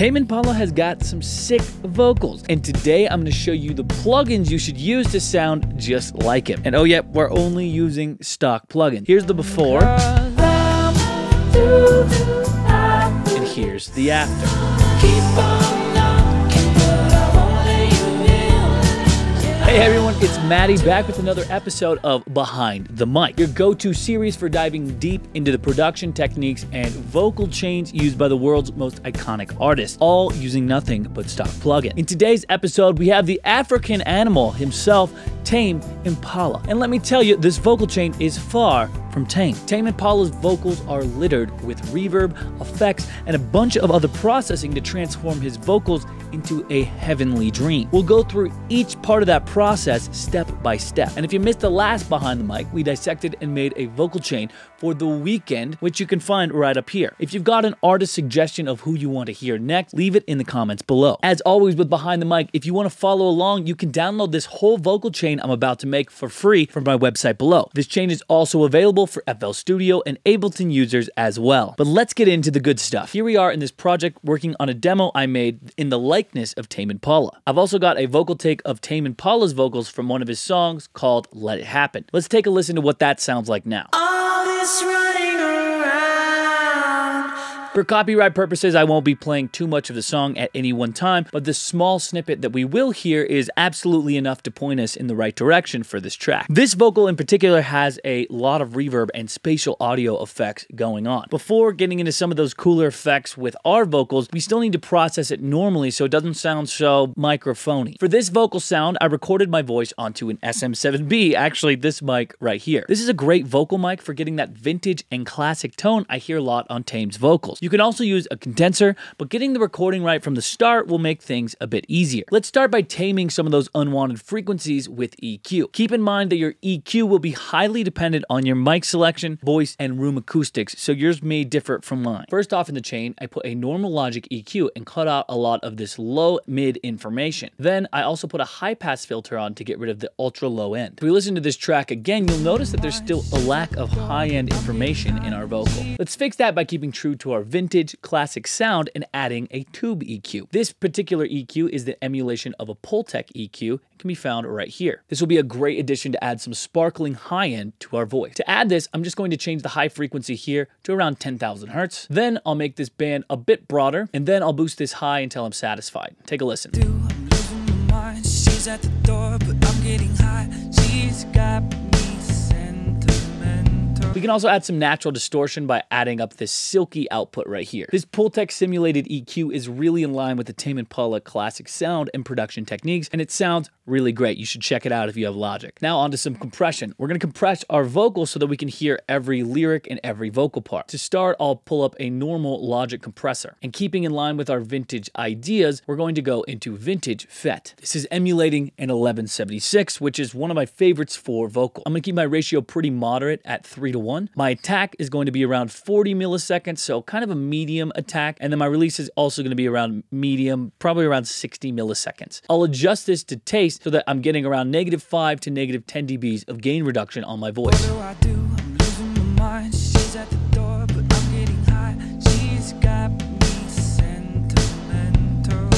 Tame Impala has got some sick vocals, and today I'm going to show you the plugins you should use to sound just like him. And oh yeah, we're only using stock plugins. Here's the before, and here's the after. Hey everyone, it's Maddie back with another episode of Behind the Mic, your go-to series for diving deep into the production techniques and vocal chains used by the world's most iconic artists, all using nothing but stock plugins. In today's episode, we have the African animal himself, Tame Impala. And let me tell you, this vocal chain is far from tame. Tame Impala's vocals are littered with reverb, effects, and a bunch of other processing to transform his vocals into a heavenly dream. We'll go through each part of that process step by step. And if you missed the last Behind the Mic, we dissected and made a vocal chain for The Weeknd, which you can find right up here. If you've got an artist suggestion of who you want to hear next, leave it in the comments below. As always with Behind the Mic, if you want to follow along, you can download this whole vocal chain I'm about to make for free from my website below. This chain is also available for FL Studio and Ableton users as well. But let's get into the good stuff. Here we are in this project working on a demo I made in the likeness of Tame Impala. I've also got a vocal take of Tame Impala's vocals from one of his songs called Let It Happen. Let's take a listen to what that sounds like now. All this running around. For copyright purposes, I won't be playing too much of the song at any one time, but the small snippet that we will hear is absolutely enough to point us in the right direction for this track. This vocal in particular has a lot of reverb and spatial audio effects going on. Before getting into some of those cooler effects with our vocals, we still need to process it normally so it doesn't sound so microphony. For this vocal sound, I recorded my voice onto an SM7B, actually this mic right here. This is a great vocal mic for getting that vintage and classic tone I hear a lot on Tame's vocals. You can also use a condenser, but getting the recording right from the start will make things a bit easier. Let's start by taming some of those unwanted frequencies with EQ. Keep in mind that your EQ will be highly dependent on your mic selection, voice, and room acoustics, so yours may differ from mine. First off in the chain, I put a normal logic EQ and cut out a lot of this low-mid information. Then I also put a high-pass filter on to get rid of the ultra-low end. If we listen to this track again, you'll notice that there's still a lack of high-end information in our vocal. Let's fix that by keeping true to our vintage classic sound and adding a tube EQ. This particular EQ is the emulation of a Pultec EQ and can be found right here. This will be a great addition to add some sparkling high end to our voice. To add this, I'm just going to change the high frequency here to around 10,000 hertz. Then I'll make this band a bit broader, and then I'll boost this high until I'm satisfied. Take a listen. I'm losing my mind. She's at the door, but I'm getting high. She's got me sentimental. We can also add some natural distortion by adding up this silky output right here. This Pultec simulated EQ is really in line with the Tame Impala classic sound and production techniques, and it sounds really great. You should check it out if you have Logic. Now onto some compression. We're going to compress our vocals so that we can hear every lyric and every vocal part. To start, I'll pull up a normal Logic compressor. And keeping in line with our vintage ideas, we're going to go into Vintage FET. This is emulating an 1176, which is one of my favorites for vocal. I'm going to keep my ratio pretty moderate at 3:1. My attack is going to be around 40 milliseconds, so kind of a medium attack. And then my release is also going to be around medium, probably around 60 milliseconds. I'll adjust this to taste so that I'm getting around -5 to -10 dBs of gain reduction on my voice. What do I do? I'm losing my mind. She's at the door, but I'm getting high. She's got me sentimental.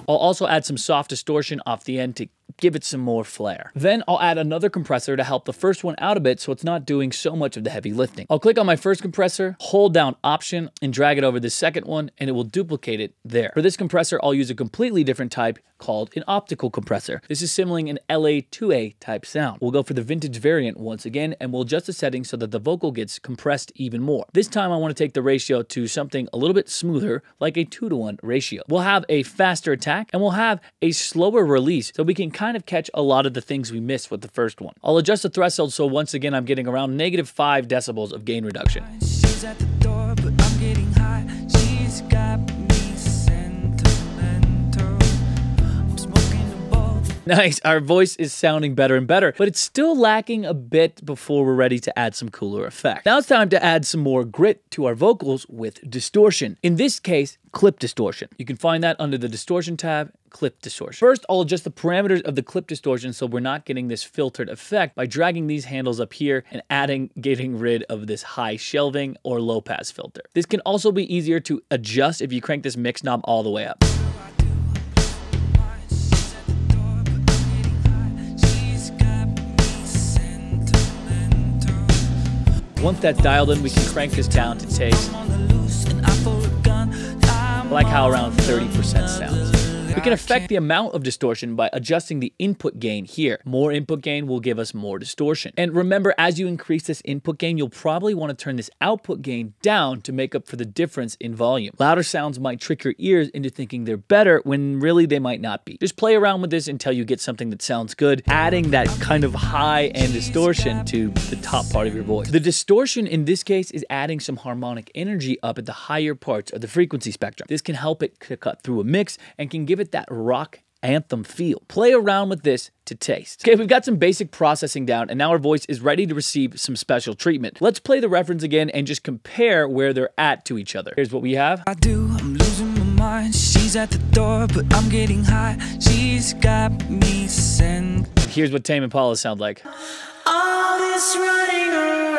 I'll also add some soft distortion off the end to give it some more flair. Then I'll add another compressor to help the first one out a bit so it's not doing so much of the heavy lifting. I'll click on my first compressor, hold down Option, and drag it over the second one, and it will duplicate it there. For this compressor, I'll use a completely different type called an optical compressor. This is simulating an LA2A type sound. We'll go for the vintage variant once again, and we'll adjust the settings so that the vocal gets compressed even more. This time I want to take the ratio to something a little bit smoother, like a 2:1 ratio. We'll have a faster attack, and we'll have a slower release, so we can kind of catch a lot of the things we missed with the first one. I'll adjust the threshold so once again I'm getting around -5 decibels of gain reduction. She's at the door, but I'm getting high. She's got me sentimental. I'm smoking a ball, Nice, our voice is sounding better and better, but it's still lacking a bit before we're ready to add some cooler effect. Now it's time to add some more grit to our vocals with distortion. In this case, clip distortion. You can find that under the distortion tab, clip distortion. First, I'll adjust the parameters of the clip distortion so we're not getting this filtered effect by dragging these handles up here and getting rid of this high shelving or low pass filter. This can also be easier to adjust if you crank this mix knob all the way up. Once that's dialed in, we can crank this down to taste. I like how around 30% sounds. We can affect the amount of distortion by adjusting the input gain here. More input gain will give us more distortion. And remember, as you increase this input gain, you'll probably want to turn this output gain down to make up for the difference in volume. Louder sounds might trick your ears into thinking they're better when really they might not be. Just play around with this until you get something that sounds good, adding that kind of high-end distortion to the top part of your voice. The distortion in this case is adding some harmonic energy up at the higher parts of the frequency spectrum. This can help it cut through a mix and can give it that rock anthem feel. Play around with this to taste. Okay, we've got some basic processing down and now our voice is ready to receive some special treatment. Let's play the reference again and just compare where they're at to each other. Here's what we have. I'm losing my mind. She's at the door, but I'm getting high. She's got me sent. Here's what Tame Impala sound like. All this running around.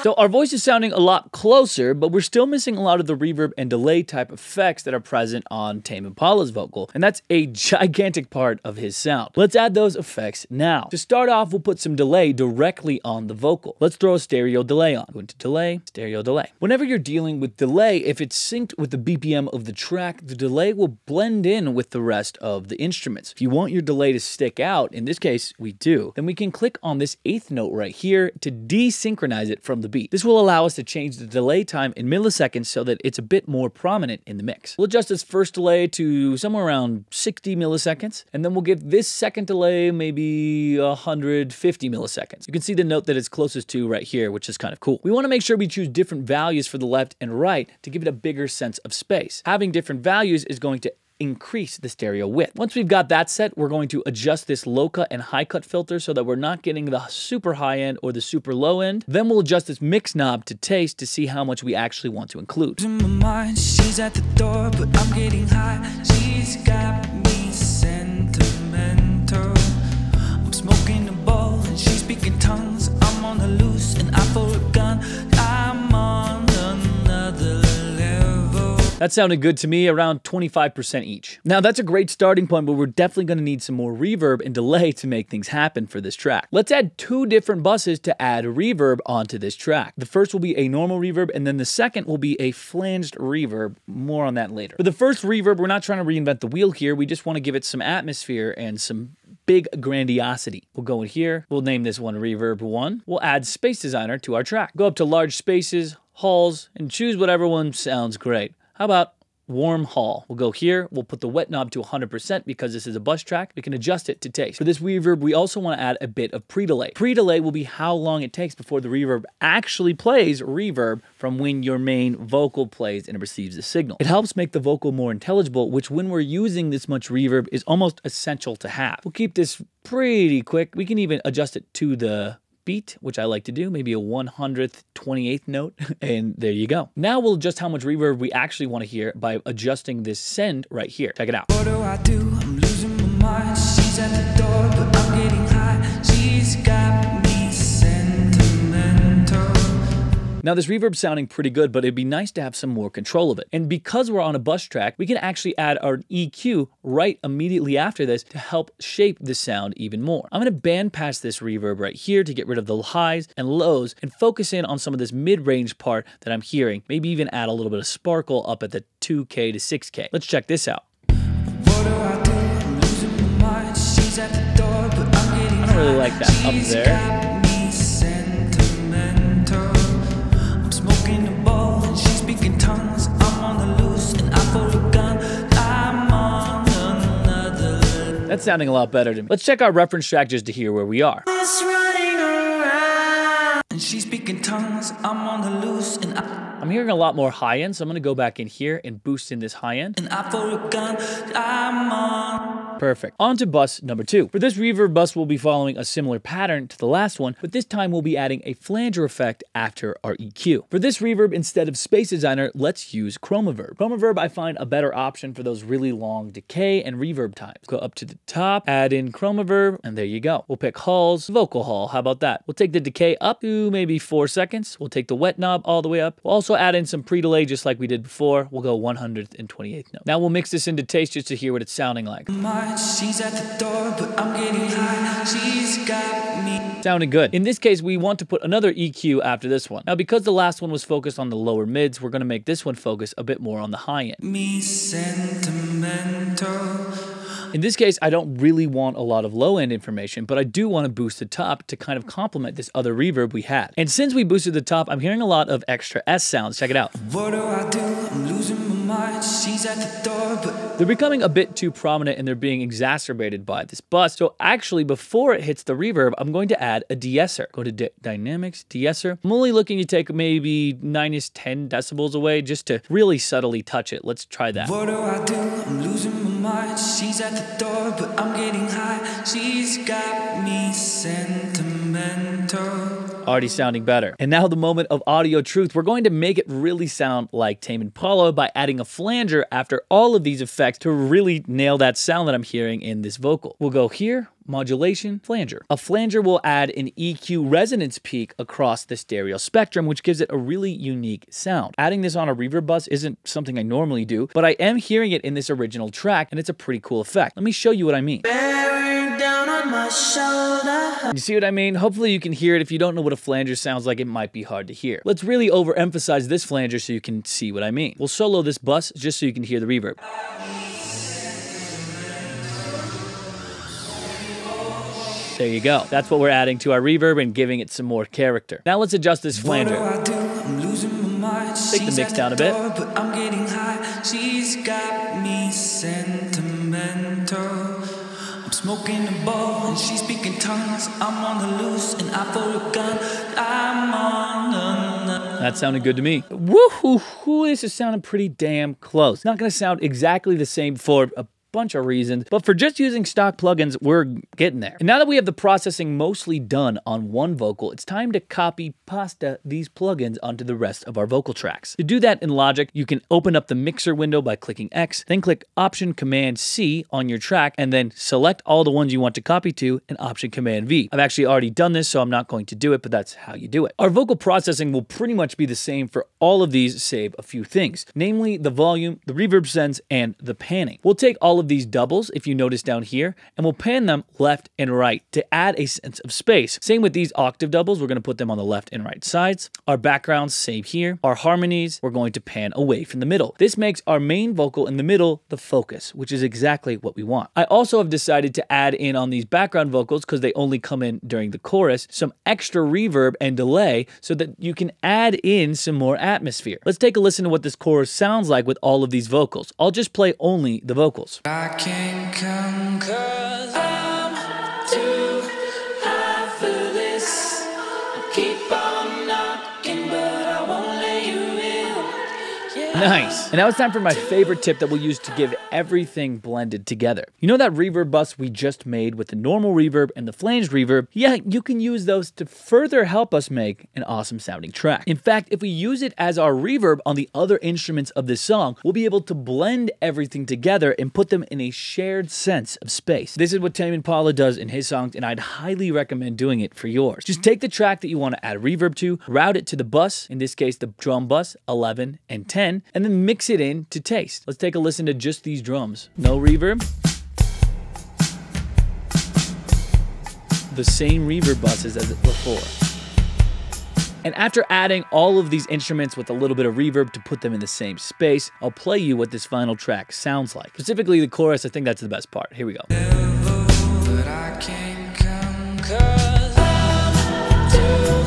So our voice is sounding a lot closer, but we're still missing a lot of the reverb and delay type effects that are present on Tame Impala's vocal, and that's a gigantic part of his sound. Let's add those effects now. To start off, we'll put some delay directly on the vocal. Let's throw a stereo delay on. Go into delay, stereo delay. Whenever you're dealing with delay, if it's synced with the BPM of the track, the delay will blend in with the rest of the instruments. If you want your delay to stick out, in this case we do, then we can click on this 8th note right here to desynchronize it from the beat. This will allow us to change the delay time in milliseconds so that it's a bit more prominent in the mix. We'll adjust this first delay to somewhere around 60 milliseconds, and then we'll give this second delay maybe 150 milliseconds. You can see the note that it's closest to right here, which is kind of cool. We want to make sure we choose different values for the left and right to give it a bigger sense of space. Having different values is going to increase the stereo width. Once we've got that set, we're going to adjust this low cut and high cut filter so that we're not getting the super high end or the super low end. Then we'll adjust this mix knob to taste to see how much we actually want to include. In my mind, she's at the door, but I'm getting high. She's got me sentimental. I'm smoking a bowl and she's speaking tongues. I'm on the loose and I pull a gun. I'm on another level. That sounded good to me, around 25% each. Now that's a great starting point, but we're definitely going to need some more reverb and delay to make things happen for this track. Let's add 2 different buses to add reverb onto this track. The first will be a normal reverb, and then the second will be a flanged reverb. More on that later. For the first reverb, we're not trying to reinvent the wheel here. We just want to give it some atmosphere and some big grandiosity. We'll go in here. We'll name this one Reverb 1. We'll add Space Designer to our track. Go up to large spaces, halls, and choose whatever one sounds great. How about warm hall? We'll go here. We'll put the wet knob to 100% because this is a bus track. We can adjust it to taste. For this reverb, we also want to add a bit of pre-delay. Pre-delay will be how long it takes before the reverb actually plays reverb from when your main vocal plays and it receives the signal. It helps make the vocal more intelligible, which when we're using this much reverb is almost essential to have. We'll keep this pretty quick. We can even adjust it to the beat, which I like to do, maybe a 100th 28th note, and there you go. Now we'll adjust how much reverb we actually want to hear by adjusting this send right here. Check it out. What do I do? I'm losing my mind. She's at the door, but I'm getting high. She's got me sentimental. Now this reverb's sounding pretty good, but it'd be nice to have some more control of it. And because we're on a bus track, we can actually add our EQ right immediately after this to help shape the sound even more. I'm gonna band pass this reverb right here to get rid of the highs and lows and focus in on some of this mid-range part that I'm hearing. Maybe even add a little bit of sparkle up at the 2K to 6K. Let's check this out. What do I do? I'm losing my mind. She's at the door, but I'm getting I don't really like that up there. That's sounding a lot better to me. Let's check our reference track just to hear where we are. And she's speaking tongues, I'm on the loose and I'm hearing a lot more high end, so I'm gonna go back in here and boost in this high end. And I for a gun, I'm on. Perfect. On to bus number 2. For this reverb bus, we'll be following a similar pattern to the last one, but this time we'll be adding a flanger effect after our EQ. For this reverb, instead of Space Designer, let's use Chromaverb. Chromaverb, I find a better option for those really long decay and reverb times. Go up to the top, add in Chromaverb, and there you go. We'll pick Halls, Vocal Hall. How about that? We'll take the decay up to maybe 4 seconds. We'll take the wet knob all the way up. We'll also add in some pre-delay just like we did before. We'll go 128th note. Now we'll mix this into taste just to hear what it's sounding like. She's at the door, but I'm getting high. She's got me. Sounding good. In this case, we want to put another EQ after this one. Now, because the last one was focused on the lower mids, we're going to make this one focus a bit more on the high end. Me sentimental. In this case, I don't really want a lot of low-end information, but I do want to boost the top to kind of complement this other reverb we had. And since we boosted the top, I'm hearing a lot of extra S sounds. Check it out. What do? I'm losing my mind. She's at the door, but they're becoming a bit too prominent and they're being exacerbated by this bus. So actually, before it hits the reverb, I'm going to add a de-esser. Go to Dynamics, de-esser. I'm only looking to take maybe -10 decibels away just to really subtly touch it. Let's try that. What do? I'm losing my mind. She's at the door, but I'm getting high. She's got me sentimental. Already sounding better. And now the moment of audio truth. We're going to make it really sound like Tame Impala by adding a flanger after all of these effects to really nail that sound that I'm hearing in this vocal. We'll go here, modulation, flanger. A flanger will add an EQ resonance peak across the stereo spectrum, which gives it a really unique sound. Adding this on a reverb bus isn't something I normally do, but I am hearing it in this original track, and it's a pretty cool effect. Let me show you what I mean. Down on my shoulder. You see what I mean? Hopefully you can hear it. If you don't know what a flanger sounds like, it might be hard to hear. Let's really overemphasize this flanger so you can see what I mean. We'll solo this bus just so you can hear the reverb. There you go. That's what we're adding to our reverb and giving it some more character. Now let's adjust this flanger. I'm losing my mind. Take the mix down a bit. But I'm getting high. She's got me sentimental. Smoking a bowl and she's speaking tongues. I'm on the loose and I for a gun. I'm on the... That sounded good to me. Woohoo! This is sounding pretty damn close. Not gonna sound exactly the same for a bunch of reasons, but for just using stock plugins, we're getting there. And now that we have the processing mostly done on one vocal, it's time to copy pasta these plugins onto the rest of our vocal tracks. To do that in Logic, you can open up the mixer window by clicking X, then click Option Command C on your track, and then select all the ones you want to copy to and Option Command V. I've actually already done this, so I'm not going to do it, but that's how you do it. Our vocal processing will pretty much be the same for all of these, save a few things, namely the volume, the reverb sends, and the panning. We'll take all of these doubles, if you notice down here, and we'll pan them left and right to add a sense of space. Same with these octave doubles, we're going to put them on the left and right sides. Our backgrounds, same here. Our harmonies, we're going to pan away from the middle. This makes our main vocal in the middle the focus, which is exactly what we want. I also have decided to add in on these background vocals, because they only come in during the chorus, some extra reverb and delay so that you can add in some more atmosphere. Let's take a listen to what this chorus sounds like with all of these vocals. I'll just play only the vocals. I can't come 'cause I'm too high for this. Keep on knocking, but I won't let you in. Yeah. Nice. And now it's time for my favorite tip that we'll use to give everything blended together. You know that reverb bus we just made with the normal reverb and the flanged reverb? Yeah, you can use those to further help us make an awesome sounding track. In fact, if we use it as our reverb on the other instruments of this song, we'll be able to blend everything together and put them in a shared sense of space. This is what Tame Impala does in his songs, and I'd highly recommend doing it for yours. Just take the track that you want to add reverb to, route it to the bus, in this case the drum bus 11 and 10, and then mix it in to taste. Let's take a listen to just these drums. No reverb. The same reverb buses as before. And after adding all of these instruments with a little bit of reverb to put them in the same space, I'll play you what this final track sounds like. Specifically the chorus, I think that's the best part. Here we go. But I can't come 'cause I'm too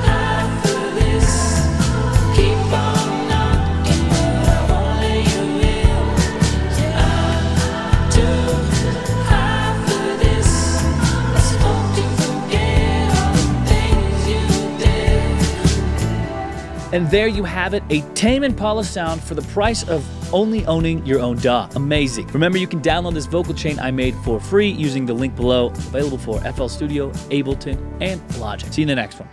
high for this. Keep on knocking, but I won't let you in. I'm too high for this. Let's hope you forget all the things you did. And there you have it, a Tame Impala sound for the price of only owning your own DAW. Amazing. Remember, you can download this vocal chain I made for free using the link below, available for FL Studio, Ableton, and Logic. See you in the next one.